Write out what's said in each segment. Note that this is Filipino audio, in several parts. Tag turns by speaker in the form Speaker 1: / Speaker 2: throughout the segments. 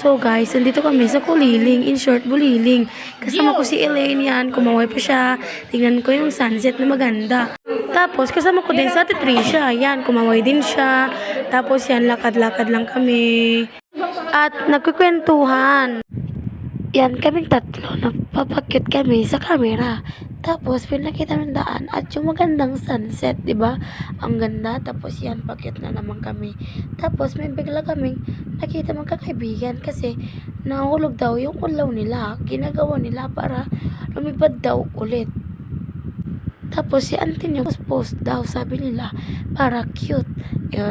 Speaker 1: So guys, nandito kami sa Kuliling, in short, Buliling. Kasama ko si Elaine yan, kumaway pa siya. Tingnan ko yung sunset na maganda. Tapos kasama ko din sa Ate Tricia, yan, kumaway din siya. Tapos yan, lakad-lakad lang kami. At nagkukwentuhan. Yan, kaming tatlo, nagpapakyut kami sa camera. Tapos, pinakita ng daan at yung magandang sunset, di ba? Ang ganda. Tapos, yan, pakyut na naman kami. Tapos, may bigla kaming nakita magkakaibigan kasi nahulog daw yung ulaw nila. Ginagawa nila para lumipad daw ulit. Tapos, si auntie niya post daw, sabi nila, para cute.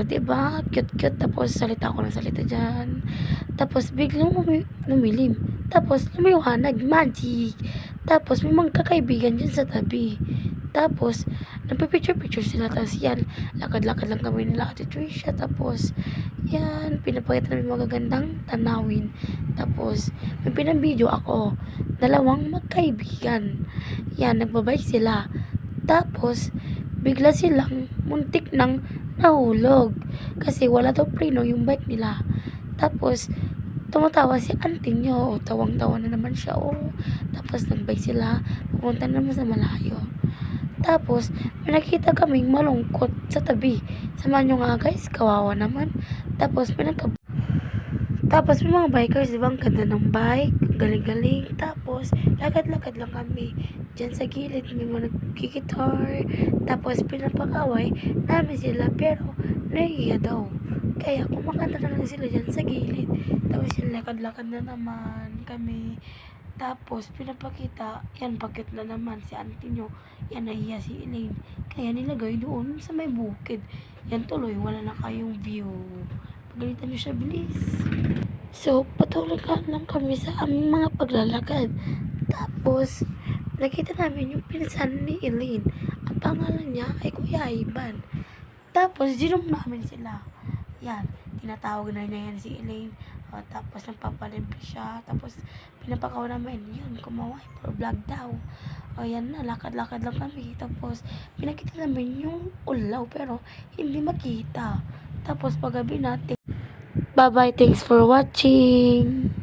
Speaker 1: Diba? Cute-cute. Tapos, salita ako ng salita dyan. Tapos, biglang lumilim. Tapos, lumiwanag. Magic. Tapos, may mga kakaibigan dyan sa tabi. Tapos, nagpipicture-picture sila. Tapos, yan, lakad-lakad lang kami nila Ate Tricia. Tapos, yan, pinapakita namin magagandang tanawin. Tapos, may pinambidyo ako. Dalawang magkaibigan. Yan, nagbabike sila. Tapos, bigla silang muntik nang nahulog. Kasi wala daw preno yung bike nila. Tapos, tumatawa si auntie niyo. Tawang-tawa na naman siya. Tapos, nagbike sila. Pupunta naman sa malayo. Tapos, may nakita kaming malungkot sa tabi. Samahan nyo nga guys, kawawa naman. Tapos, may mga bikers, diba? Ang ganda ng bike. Galing-galing. Tapos, lakad-lakad lang kami. Diyan sa gilid, may mga nagkikitar. Tapos, pinapakaway namin sila. Pero, nahihiya daw. Kaya, kumakanta na lang sila dyan sa gilid. Tapos, yung lakad-lakad na naman kami. Tapos, pinapakita, yan, pakyut na naman si auntie nyo. Yan, nahiya si Elaine. Kaya, nilagay doon sa may bukid. Yan, tuloy, wala na kayong view. Pagalitan nyo siya, bilis. So, patuloy lang kami sa aming mga paglalakad. Tapos, nakita namin yung pinsan ni Elaine. Ang pangalan niya ay Kuya Ivan. Tapos, zinom namin sila. Yan, tinatawag na niya yan si Elaine. Tapos, nagpapalimpi siya. Tapos, pinapakaw namin. Yun, kumaway for vlog daw. Yan na, lakad-lakad lang kami. Tapos, pinakita namin yung ulaw. Pero, hindi makita. Tapos, paggabi natin. Bye-bye, thanks for watching.